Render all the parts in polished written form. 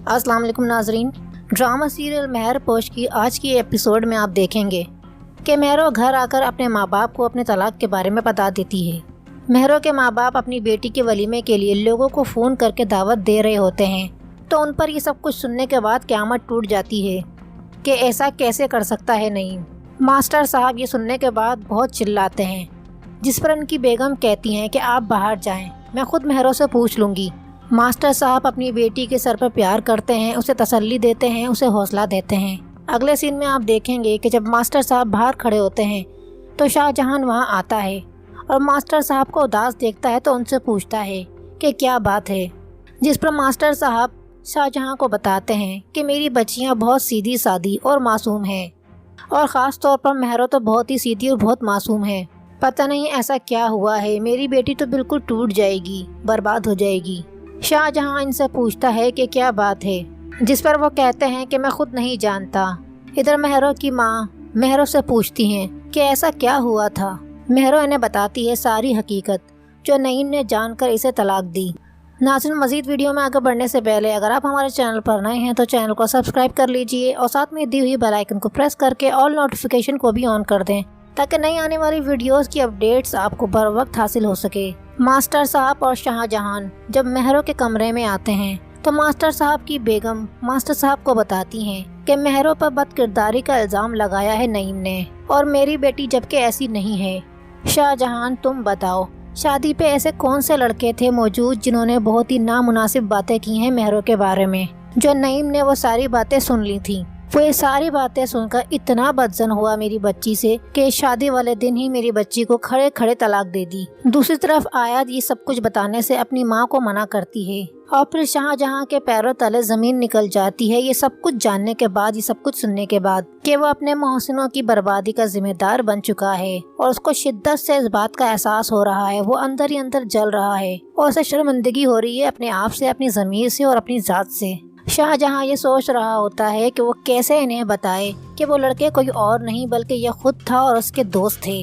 अस्सलाम वालेकुम नाजरीन। ड्रामा सीरियल मेहरपोश की आज की एपिसोड में आप देखेंगे कि मेहरो घर आकर अपने माँ बाप को अपने तलाक के बारे में बता देती है। मेहरो के माँ बाप अपनी बेटी के वलीमे के लिए लोगों को फ़ोन करके दावत दे रहे होते हैं, तो उन पर ये सब कुछ सुनने के बाद क़यामत टूट जाती है कि ऐसा कैसे कर सकता है नईम। मास्टर साहब ये सुनने के बाद बहुत चिल्लाते हैं, जिस पर उनकी बेगम कहती हैं कि आप बाहर जाएं, मैं खुद मेहरो से पूछ लूँगी। मास्टर साहब अपनी बेटी के सर पर प्यार करते हैं, उसे तसल्ली देते हैं, उसे हौसला देते हैं। अगले सीन में आप देखेंगे कि जब मास्टर साहब बाहर खड़े होते हैं तो शाहजहान वहां आता है और मास्टर साहब को उदास देखता है तो उनसे पूछता है कि क्या बात है, जिस पर मास्टर साहब शाहजहां को बताते हैं कि मेरी बच्चियां बहुत सीधी सादी और मासूम हैं, और ख़ास तौर पर मेहरो तो बहुत ही सीधी और बहुत मासूम है। पता नहीं ऐसा क्या हुआ है, मेरी बेटी तो बिल्कुल टूट जाएगी, बर्बाद हो जाएगी। शाहजहां इनसे पूछता है कि क्या बात है, जिस पर वो कहते हैं कि मैं खुद नहीं जानता। इधर मेहरो की माँ मेहरो से पूछती हैं कि ऐसा क्या हुआ था। मेहरो इन्हें बताती है सारी हकीकत जो नईम ने जानकर इसे तलाक दी। नाज़रीन, मज़ीद वीडियो में आगे बढ़ने से पहले अगर आप हमारे चैनल पर नए हैं तो चैनल को सब्सक्राइब कर लीजिए और साथ में दी हुई बेल आइकन को प्रेस करके ऑल नोटिफिकेशन को भी ऑन कर दें, ताकि नई आने वाली वीडियोस की अपडेट्स आपको बर वक्त हासिल हो सके। मास्टर साहब और शाहजहान जब मेहरो के कमरे में आते हैं तो मास्टर साहब की बेगम मास्टर साहब को बताती हैं कि मेहरो पर बदकिरदारी का इल्ज़ाम लगाया है नईम ने, और मेरी बेटी जबकि ऐसी नहीं है। शाहजहान, तुम बताओ, शादी पे ऐसे कौन से लड़के थे मौजूद जिन्होंने बहुत ही नामुनासिब बातें की हैं मेहरो के बारे में, जो नईम ने वो सारी बातें सुन ली थी। वो ये सारी बातें सुनकर इतना बदजन हुआ मेरी बच्ची से कि शादी वाले दिन ही मेरी बच्ची को खड़े खड़े तलाक दे दी। दूसरी तरफ आयत ये सब कुछ बताने से अपनी माँ को मना करती है, और फिर शाहजहां के पैरों तले ज़मीन निकल जाती है। ये सब कुछ जानने के बाद, ये सब कुछ सुनने के बाद कि वो अपने मोहसिनों की बर्बादी का जिम्मेदार बन चुका है, और उसको शिद्दत से इस बात का एहसास हो रहा है। वो अंदर ही अंदर जल रहा है और उसे शर्मिंदगी हो रही है अपने आप से, अपनी ज़मीर से और अपनी ज़ात से। शाहजहां ये सोच रहा होता है कि वो कैसे इन्हें बताए कि वो लड़के कोई और नहीं बल्कि ये खुद था और उसके दोस्त थे।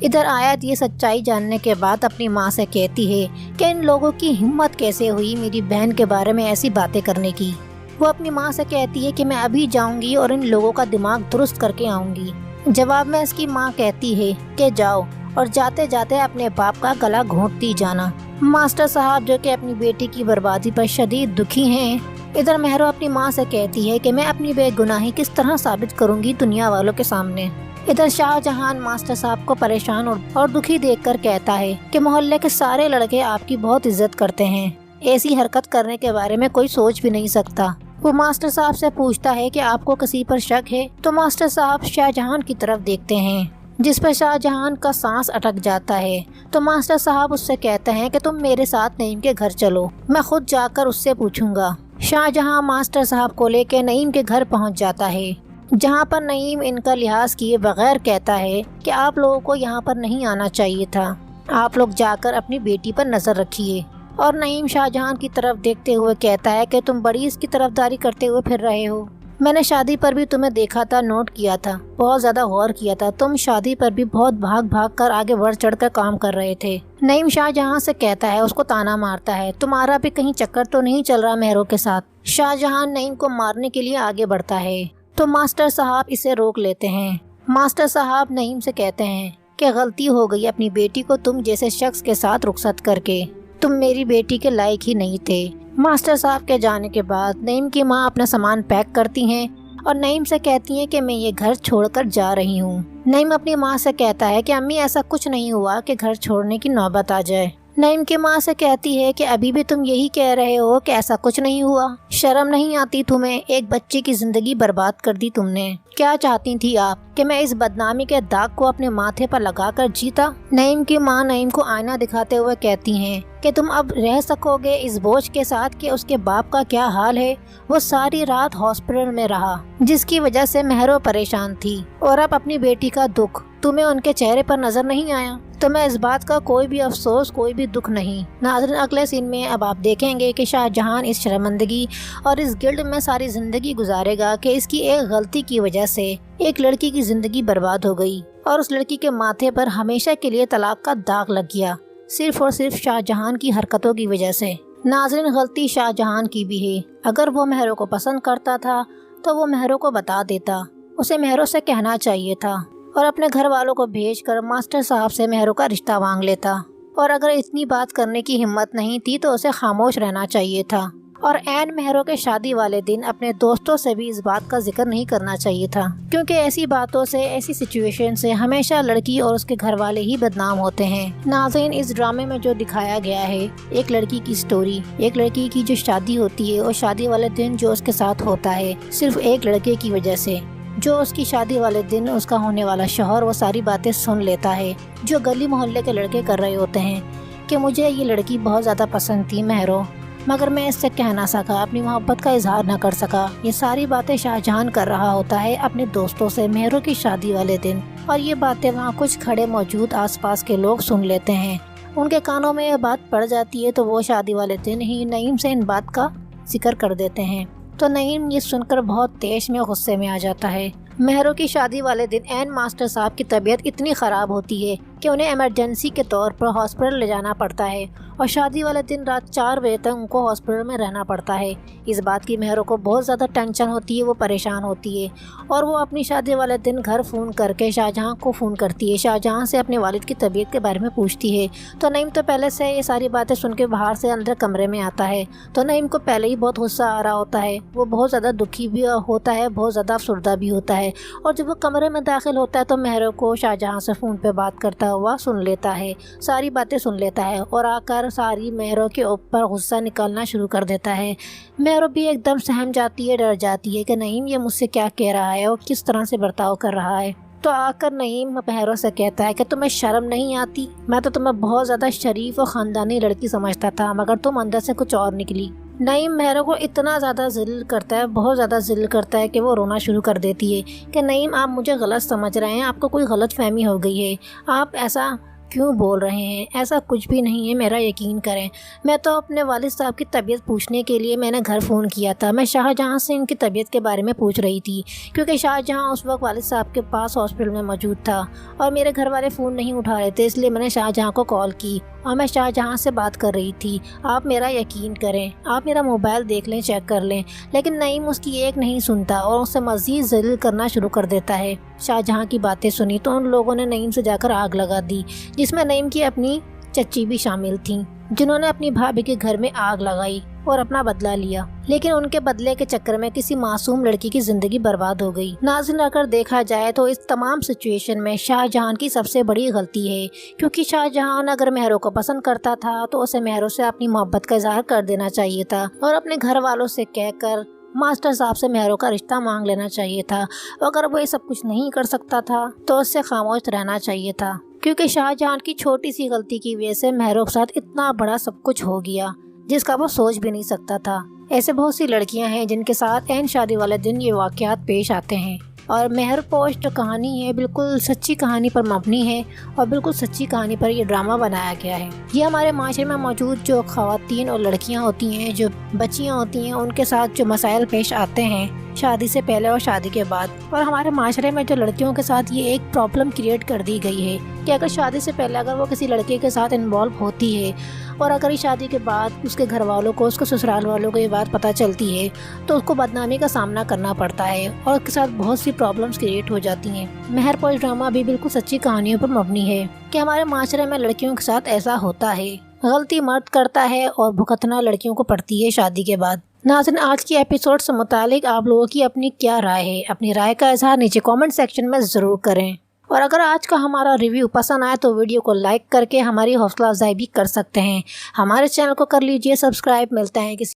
इधर आयत ये सच्चाई जानने के बाद अपनी माँ से कहती है कि इन लोगों की हिम्मत कैसे हुई मेरी बहन के बारे में ऐसी बातें करने की। वो अपनी माँ से कहती है कि मैं अभी जाऊंगी और इन लोगों का दिमाग दुरुस्त करके आऊंगी। जवाब में इसकी माँ कहती है कि जाओ, और जाते जाते अपने बाप का गला घोंटती जाना। मास्टर साहब जो कि अपनी बेटी की बर्बादी पर शदीद दुखी हैं, इधर मेहरो अपनी माँ से कहती है कि मैं अपनी बेगुनाही किस तरह साबित करूंगी दुनिया वालों के सामने। इधर शाहजहान मास्टर साहब को परेशान और दुखी देखकर कहता है कि मोहल्ले के सारे लड़के आपकी बहुत इज्जत करते हैं, ऐसी हरकत करने के बारे में कोई सोच भी नहीं सकता। वो मास्टर साहब से पूछता है कि आपको किसी पर शक है, तो मास्टर साहब शाहजहान की तरफ देखते हैं, जिस पर शाहजहान का सांस अटक जाता है। तो मास्टर साहब उससे कहते हैं कि तुम मेरे साथ नईम के घर चलो, मैं खुद जाकर उससे पूछूंगा। शाहजहां मास्टर साहब को लेकर नईम के घर पहुंच जाता है, जहां पर नईम इनका लिहाज किए बगैर कहता है कि आप लोगों को यहां पर नहीं आना चाहिए था, आप लोग जाकर अपनी बेटी पर नज़र रखिए। और नईम शाहजहां की तरफ देखते हुए कहता है कि तुम बड़ी इसकी तरफदारी करते हुए फिर रहे हो, मैंने शादी पर भी तुम्हें देखा था, नोट किया था, बहुत ज़्यादा गौर किया था, तुम शादी पर भी बहुत भाग भाग कर आगे बढ़ चढ़ कर काम कर रहे थे। नईम शाहजहां से कहता है, उसको ताना मारता है, तुम्हारा भी कहीं चक्कर तो नहीं चल रहा मेहरो के साथ। शाहजहां नईम को मारने के लिए आगे बढ़ता है तो मास्टर साहब इसे रोक लेते हैं। मास्टर साहब नईम से कहते हैं कि गलती हो गई अपनी बेटी को तुम जैसे शख्स के साथ रुखसत करके, तुम मेरी बेटी के लायक ही नहीं थे। मास्टर साहब के जाने के बाद नईम की माँ अपना सामान पैक करती हैं और नईम से कहती हैं कि मैं ये घर छोड़कर जा रही हूँ। नईम अपनी माँ से कहता है कि अम्मी ऐसा कुछ नहीं हुआ कि घर छोड़ने की नौबत आ जाए। नईम की माँ से कहती है कि अभी भी तुम यही कह रहे हो कि ऐसा कुछ नहीं हुआ, शर्म नहीं आती तुम्हें, एक बच्चे की जिंदगी बर्बाद कर दी तुमने। क्या चाहती थी आप कि मैं इस बदनामी के दाग को अपने माथे पर लगाकर जीता? नईम की माँ नईम को आईना दिखाते हुए कहती हैं कि तुम अब रह सकोगे इस बोझ के साथ कि उसके बाप का क्या हाल है। वो सारी रात हॉस्पिटल में रहा, जिसकी वजह से मेहरो परेशान थी, और अब अपनी बेटी का दुख तुम्हें उनके चेहरे पर नजर नहीं आया। तुम्हें इस बात का कोई भी अफसोस, कोई भी दुख नहीं। नाज़रीन, अगले सीन में अब आप देखेंगे कि शाहजहां इस शर्मिंदगी और इस गिल्ड में सारी जिंदगी गुजारेगा कि इसकी एक गलती की वजह से एक लड़की की जिंदगी बर्बाद हो गई, और उस लड़की के माथे पर हमेशा के लिए तलाक का दाग लग गया, सिर्फ और सिर्फ शाहजहां की हरकतों की वजह से। नाज़रीन, गलती शाहजहां की भी है। अगर वो मेहरों को पसंद करता था तो वो मेहरों को बता देता, उसे मेहरों से कहना चाहिए था और अपने घर वालों को भेजकर मास्टर साहब से मेहरों का रिश्ता मांग लेता। और अगर इतनी बात करने की हिम्मत नहीं थी तो उसे खामोश रहना चाहिए था और ऐन मेहरों के शादी वाले दिन अपने दोस्तों से भी इस बात का जिक्र नहीं करना चाहिए था, क्योंकि ऐसी बातों से, ऐसी सिचुएशन से हमेशा लड़की और उसके घर वाले ही बदनाम होते हैं। नाज़रीन, इस ड्रामे में जो दिखाया गया है एक लड़की की स्टोरी, एक लड़की की जो शादी होती है और शादी वाले दिन जो उसके साथ होता है सिर्फ एक लड़के की वजह से, जो उसकी शादी वाले दिन उसका होने वाला शौहर वो सारी बातें सुन लेता है जो गली मोहल्ले के लड़के कर रहे होते हैं कि मुझे ये लड़की बहुत ज़्यादा पसंद थी मेहरों, मगर मैं इससे कह ना सका, अपनी मोहब्बत का इजहार ना कर सका। ये सारी बातें शाहजहां कर रहा होता है अपने दोस्तों से मेहरों की शादी वाले दिन, और ये बातें वहाँ कुछ खड़े मौजूद आसपास के लोग सुन लेते हैं। उनके कानों में ये बात पड़ जाती है तो वो शादी वाले दिन ही नईम से इन बात का जिक्र कर देते हैं। तो नईम ये सुनकर बहुत तेज में गुस्से में आ जाता है। मेहरों की शादी वाले दिन ऐन मास्टर साहब की तबीयत इतनी ख़राब होती है कि उन्हें इमरजेंसी के तौर पर हॉस्पिटल ले जाना पड़ता है और शादी वाले दिन रात 4 बजे तक उनको हॉस्पिटल में रहना पड़ता है। इस बात की मेहरों को बहुत ज़्यादा टेंशन होती है, वो परेशान होती है और वो अपनी शादी वाले दिन घर फ़ोन करके शाहजहां को फ़ोन करती है, शाहजहां से अपने वालिद की तबीयत के बारे में पूछती है। तो नईम तो पहले से ये सारी बातें सुन के बाहर से अंदर कमरे में आता है। तो नईम को पहले ही बहुत गुस्सा आ रहा होता है, वो बहुत ज़्यादा दुखी भी होता है, बहुत ज़्यादा अफसरदा भी होता है। और जब वो कमरे में दाखिल होता है तो मेहरों को शाहजहां से फ़ोन पे बात करता हुआ सुन लेता है, सारी बातें सुन लेता है और आकर सारी मेहरों के ऊपर गुस्सा निकालना शुरू कर देता है। मेहरों भी एकदम सहम जाती है, डर जाती है कि नईम ये मुझसे क्या कह रहा है और किस तरह से बर्ताव कर रहा है। तो आकर नईम मेहरों से कहता है कि तुम्हें शर्म नहीं आती, मैं तो तुम्हें बहुत ज़्यादा शरीफ और ख़ानदानी लड़की समझता था, मगर तुम अंदर से कुछ और निकली। नईम मेहरों को इतना ज़्यादा ज़िल करता है, बहुत ज़्यादा ज़िल करता है कि वो रोना शुरू कर देती है कि नईम आप मुझे गलत समझ रहे हैं, आपको कोई गलत फहमी हो गई है, आप ऐसा क्यों बोल रहे हैं, ऐसा कुछ भी नहीं है, मेरा यकीन करें। मैं तो अपने वालिद साहब की तबीयत पूछने के लिए मैंने घर फ़ोन किया था, मैं शाहजहां से इनकी तबीयत के बारे में पूछ रही थी क्योंकि शाहजहां उस वक्त वालिद साहब के पास हॉस्पिटल में मौजूद था और मेरे घर वाले फ़ोन नहीं उठा रहे थे, इसलिए मैंने शाहजहां को कॉल की और मैं शाहजहां से बात कर रही थी। आप मेरा यकीन करें, आप मेरा मोबाइल देख लें, चेक कर लें। लेकिन नईम उसकी एक नहीं सुनता और उससे मज़ीद ज़लील करना शुरू कर देता है। शाहजहां की बातें सुनी तो उन लोगों ने नईम से जाकर आग लगा दी, जिसमें नईम की अपनी चच्ची भी शामिल थी, जिन्होंने अपनी भाभी के घर में आग लगाई और अपना बदला लिया। लेकिन उनके बदले के चक्कर में किसी मासूम लड़की की जिंदगी बर्बाद हो गई। नाज़रीन, अगर देखा जाए तो इस तमाम सिचुएशन में शाहजहां की सबसे बड़ी गलती है, क्योंकि शाहजहां अगर मेहरों को पसंद करता था तो उसे मेहरों से अपनी मोहब्बत का इजहार कर देना चाहिए था और अपने घर वालों से कहकर मास्टर साहब से मेहरों का रिश्ता मांग लेना चाहिए था। अगर वो ये सब कुछ नहीं कर सकता था तो उससे खामोश रहना चाहिए था, क्योंकि शाहजहां की छोटी सी गलती की वजह से मेहरों के साथ इतना बड़ा सब कुछ हो गया जिसका वो सोच भी नहीं सकता था। ऐसे बहुत सी लड़कियां हैं जिनके साथ ऐन शादी वाले दिन ये वाक़यात पेश आते हैं और मेहर पोस्ट कहानी है, बिल्कुल सच्ची कहानी पर मबनी है और बिल्कुल सच्ची कहानी पर ये ड्रामा बनाया गया है। ये हमारे माशरे में मौजूद जो ख़वातीन और लड़कियां होती हैं, जो बच्चियां होती हैं, उनके साथ जो मसाइल पेश आते हैं शादी से पहले और शादी के बाद, और हमारे माशरे में जो लड़कियों के साथ ये एक प्रॉब्लम क्रिएट कर दी गई है कि अगर शादी से पहले अगर वो किसी लड़के के साथ इन्वॉल्व होती है और अगर इस शादी के बाद उसके घर वालों को, उसके ससुराल वालों को ये बात पता चलती है तो उसको बदनामी का सामना करना पड़ता है और उसके साथ बहुत सी प्रॉब्लम्स क्रिएट हो जाती हैं। मेहर पोश ड्रामा भी बिल्कुल सच्ची कहानियों पर मबनी है कि हमारे माशरे में लड़कियों के साथ ऐसा होता है, गलती मर्द करता है और भुगतना लड़कियों को पड़ती है शादी के बाद। नाज़रीन, आज की एपिसोड से मुतालिक आप लोगों की अपनी क्या राय है? अपनी राय का इजहार नीचे कमेंट सेक्शन में ज़रूर करें और अगर आज का हमारा रिव्यू पसंद आए तो वीडियो को लाइक करके हमारी हौसला अफजाई भी कर सकते हैं। हमारे चैनल को कर लीजिए सब्सक्राइब। मिलते हैं किसी